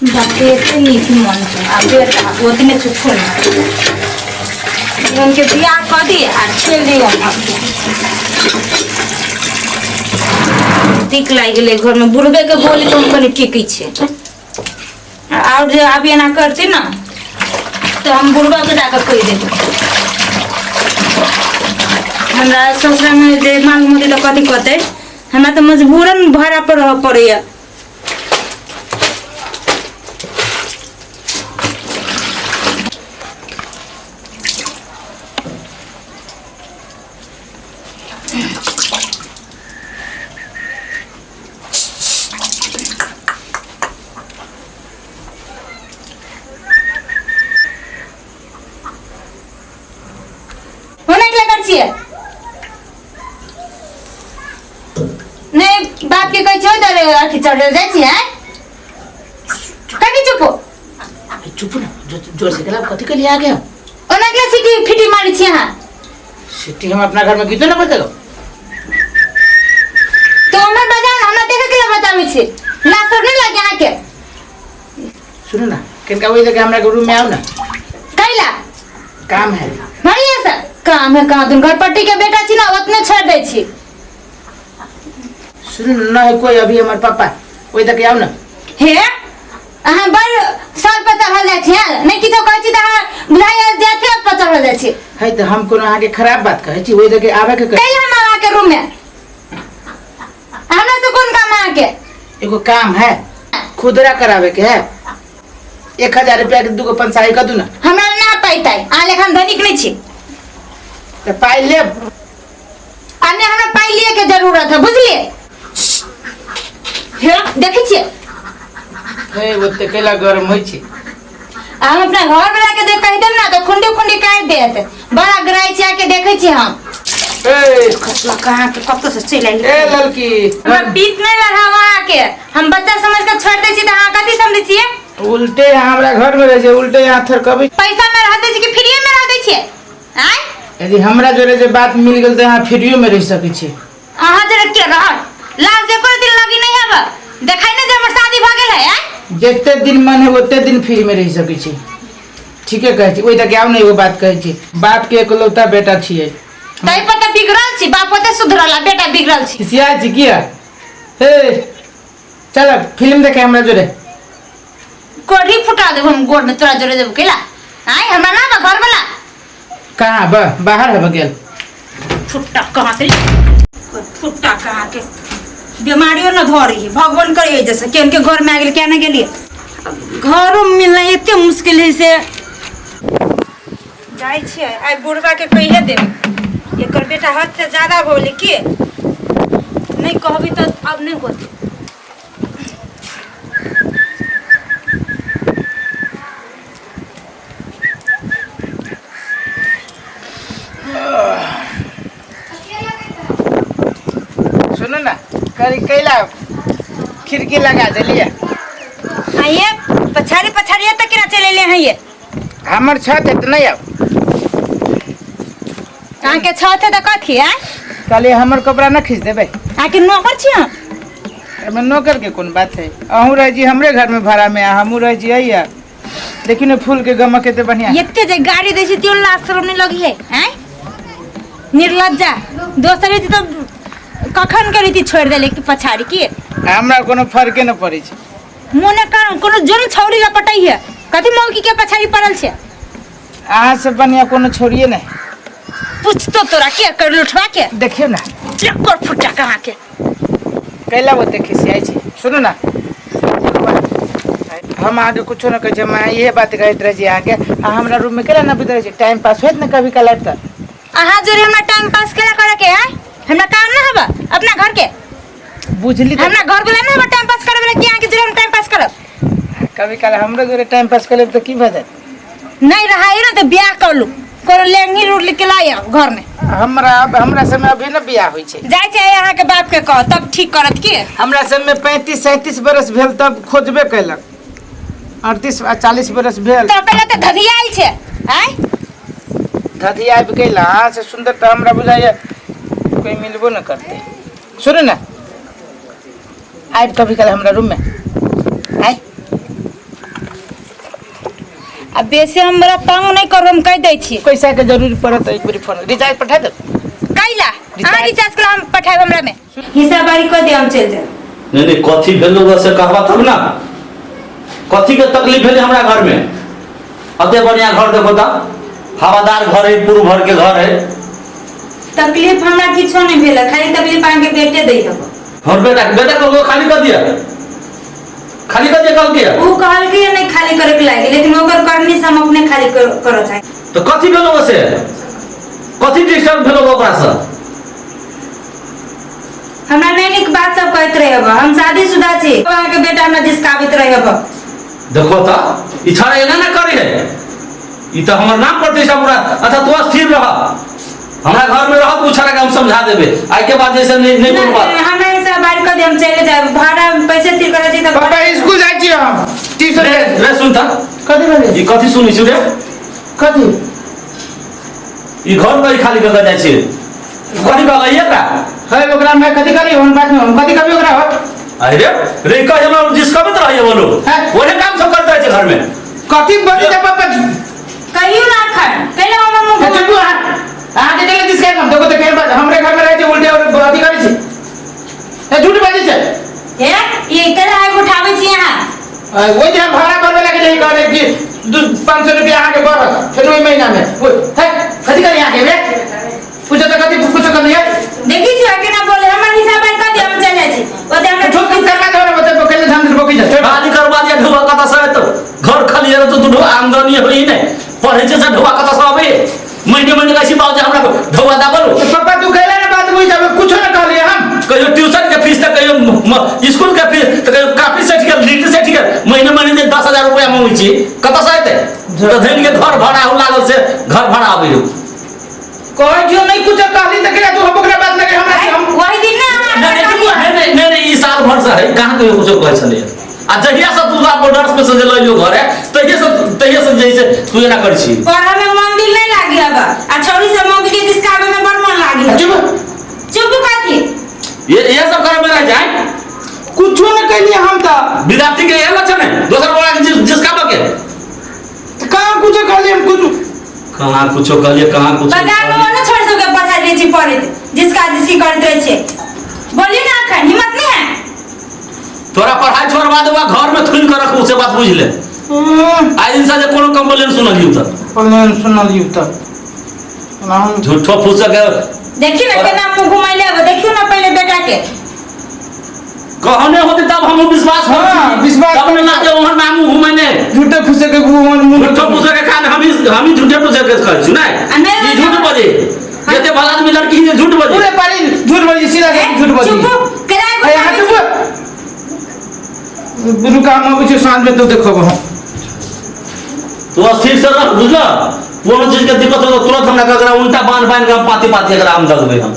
बापे से नीति मन को आगे वो दिन छुट्टी उनके बियाह कर दी और चल दी ठीक लगे घर में बुढ़बे के बोली तो हम ठीक छे और जो अभी ना करती ना तो हम बुढ़बा के जाकर कह देते हमारा ससुरा में जे मांग मोदी तो कथी कहते हमारा तो मजबूरन भाड़ा पर रह पड़े। नहीं बाप के कह छोड़ दे अथी चढ़ जाती है कभी चुप ना जोर से गला कथी के लिए आ गया ओना के सिटी फिटी मारी छी हां सिटी हम अपना घर में गीतो ना बजाओ तो हमर बजाओ हमरा देखे के लिए बतावे छी ना सब नहीं लगे यहां के सुनो ना किनका वही लगे हमरा रूम में आओ ना कैला काम है बढ़िया सा काम है कहां तुम घर पट्टी के बेटा छी ना उतने छोड़ दे छी सुन ना है कोई अभी हमारे पापा कोई तक आओ ना हे अहाँ बड़ साल पर चढ़ल जाय छी नहीं किछो कहै छी त बुझाय जाते पर चढ़ल जाय छी है त हम कोनो आगे खराब बात कहै छी ओइ तक आवे के कैल हम आवा के रूम में हमरा से कोन काम आ के एगो काम है खुदरा करावे के है 1000 रुपया के दुगो पंसाई क दू ना हमरा ना पाइतै आ लेखन धनिक नहीं छी त पाई ले अन्य हमरा पाई लिए के जरूरत है बुझलिए हे देखै छी हे ओते केला गरम होई छी हम अपना घर वाला के देख कहि देम ना तो खुंडी खुंडी काट देत बड़ा गराई छी आके देखै छी हम ए खसला कहां के कब तो से चल आई ए लड़की हम बीत नहीं लड़ा वहां के हम बच्चा समझ के छोड़ दे छी त हां कथि समझै छी उल्टे हमरा घर में रह जे उल्टे यहाँ थर कभी पैसा में रह दे छी कि फ्री में रह दे छी आय यदि हमरा जोरे जे बात मिल गेल त यहाँ फ्रीयो में रह सकै छी अहाँ जरे के रह लाज देखो दिन लगी नहीं है देखाई ना जे हमर शादी भ गेल है जते दिन मन है ओते दिन फ्री में रह सकै छी ठीके कहै छी ओइ तक आउ नै एगो बात कहै छी बाप के एकलौता बेटा छियै तई पर त बिगड़ल छी बाप ओते सुधरला बेटा बिगड़ल छी किसिया छी किया हे चल फिल्म देखे हमरा जोरे कोढ़ी फुटा देब हम गोड़ में तोरा जोरे देब केला आय हमरा ना बा घर वाला कहां बा बाहर है गेल फुट्टा कहां से फुट्टा कहां के बीमारियों न धरी भगवान करे जैसे केन के घर में आ गेल क्या ना गेलिए घरों में मिलना इतने मुश्किल है से जाय छिए आइ बुढ़वा के कहिए दे एकर बेटा हाथ से ज्यादा बोले के नहीं कहबी तो अब नहीं होती सुनो ना करी कैला खिड़की लगा देलिए आइए पछाड़ी पछाड़ी तक ना चले ले हैं ये हमर छत है त नहीं आओ कहां के छत है त कथी है काले हमर कपड़ा न खींच देबे आके नौकर छी हम एमे नौकर के कोन बात है अहू रह जी हमरे घर में भाड़ा में हमू रह जी आइया देखिन फूल के गमक केते बढ़िया एते जे गाड़ी दै छी त्यो लाज शरम नहीं लगी है हैं निर्लज्जा दोसर तो कखन करी थी छोड़ देले कि पछाड़ी की हमरा कोनो फर्क न पड़ै छै मोने कोनो जोन छौरी लपटाई है कथी मौकी के पछाड़ी पड़ल छे अहाँ से बढ़िया कोनो छोड़िए नहीं पूछ तो तोरा के कर लुठवा के देखियो ना चक्कर फुटा कहां के कैला होते खिसियाई छै सुनो ना हम आगे कुछ न कह मैं ये बात कहत रह जी आगे हमरा रूम में केला न बितर छै टाइम पास होत न कभी कलर त अहाँ जोरे हमरा टाइम पास केला करे के है हमरा काम ना हबा अपना घर के बुझली हमरा घर वाला ना हबा टाइम पास करे वाला कि आके जोरे हम टाइम पास करब कभी कल हमरो जोरे टाइम पास करे त की भजत नहीं रहा है ना तो ब्याह कर लू कोनो लेंगी रोड लेके लाया घर में हमरा समय अभी न बियाह होई छै जाय छै यहाँ के बाप के कह तब ठीक करत की हमरा समय 35 37 बरस भेल तब खोजबे कैलक 38 40 बरस भेल तो पहले तो धधियाल छे हैं धधिया गेला से सुंदर त हमरा बुझाय कोई मिलबो न करते सुन ना आइ कभी कल हमरा रूम में आइ अब बेसी हमरा तंग नहीं करू, हम कह दै छी। पैसा के जरूरी पड़त एक बारी फोन रिचार्ज पठा दे। कैला आ रिचार्ज कर हम पठाएब हमरा में हिसाब बारी कर दे, हम चल जाए। नहीं कथी भेलो से कहबा तब ना, कथी के तकलीफ भेले हमरा घर में। अते बढ़िया घर देखो त, हवादार घर है, पूर्व भर के घर है। तकलीफ हमरा किछो नहीं भेला, खाली तकलीफ आके बेटे दे हबो। और बेटा को खाली कर दिया, खाली कर दिया कल के। वो कहल के नहीं खाली करे के लागे, लेकिन ओकर करनी से हम अपने खाली करो चाहे। तो कथी भेलो से, कथी डिस्टर्ब भेलो ओकरा से। हमरा नहीं बात सब कहत रहे हबो, हम शादीशुदा छी, वहां के बेटा हमरा जिसकाबित रहे हबो। देखो त इछाड़ा एना ना करे है, ई त हमर नाम प्रतिष्ठा पूरा। अच्छा तू स्थिर रह, हमरा घर में रह, तू छड़ा के हम समझा देबे। आई के बाद जैसे नहीं बोल बात। हमरा हिसाब बारी कर दे, हम चले जाए। भाड़ा पैसे तीर करे छी त पापा स्कूल जाई छी हम ट्यूशन रे सुन त कथी भेले ई कथी सुनि छु रे, कथी ई घर पर खाली कर जाय छी। कथी कहलै एकरा है ओकरा में कथी करी हम बात में हम कथी करबे ओकरा हो। अरे रे कह हमरा जिसका भी रहिए बोलो, ओहे काम सब करता है घर में। कथी बोली दे पापा कहियो ना खा पहले हम मुंह चुप आगे चले जिसके हम देखो तो केर बात हमरे घर में रहे छे उल्टे और अथी करी छे ए झूठ बाजी छे। ए ये केला आग उठावे छी यहां, वो जे भाड़ा करबे लगे जे करे कि 500 रुपया आके बर फिर ओई महीना में है कथी करी आके रे पूछो तो कथी पूछो कर लिया। देखी छी आके ना बोले, हमर हिसाब बारी कर दे, हम चले छी। ओते हमरा झूठ की करना दो बते बोले धान बोकी जा शादी करवा दिया ढुआ कता से तो घर खाली है तो तू आमदनी होई ने पढ़े छे से ढुआ कता से आबे महीने कैसी बात जे हमरा ढुआ दा बोलो। पापा तू कहला ना बात बुझ जाबे कुछ ना कहलिए हम कहियो ट्यूशन के फीस त कहियो स्कूल के फीस त कहियो काफी सर्टिफिकेट लिटरेचर सर्टिफिकेट महीने जे 10,000 रुपया मांगी छी कता से आते। तो धन के घर भाड़ा हो लागल से घर भाड़ा आबे कोई जो नहीं कुछ कहली त के तू हम ओकरा बात लगे हमरा हम वही दिन ना नहीं ई साल भर से है कहां कहियो कुछ कह छले। आ जहिया से तू बॉर्डर्स में से ले लियो घर है तहिया से जैसे तू एना कर छी। पढ़ा में मन दिल नहीं लागी अब, आ छोरी से मौगी के जिसकाबे में बड़ मन लागी। चुप काथी ये सब करे में रह जाए, कुछ ना कहली हम त विद्यार्थी के ये लक्षण है। दोसर बोला के जिसका के कहां कुछ कहली हम कुछ कहां कुछ कहलिए कहां कुछ बाजार में ना छोड़ सके पछा रे छी पड़े जिसका जिसकी करत रहे छे। बोली ना खा हिम्मत नहीं है तोरा पढ़ाई छोड़वा देबा घर में थुन कर रखू से बात बुझ ले। आई दिन से कोनो कंप्लेंट सुनलियो त कंप्लेंट सुनलियो त हम झूठो फूस के देखी ना केना मुंह घुमाइले अब। देखियो ना पहले बेटा के कहने होते तब हम विश्वास हो विश्वास तब ना जे हमर नाम घुमाने झूठे फुसे के मुंह झूठो फूस के खान हम झूठे फूस के खाइ छु ना ये झूठ बजे जते भला आदमी लड़की जे झूठ बजे पूरे पारी झूठ बजे सीधा झूठ बजे चुप केला यहाँ चुप गुरु का हम कुछ सांझ में तो देखो हम तो अस्थिर से रह बुझला। कोनो चीज के दिक्कत हो तो तुरंत हमरा ककरा उल्टा बांध के पाती एकरा हम दे देबै हम।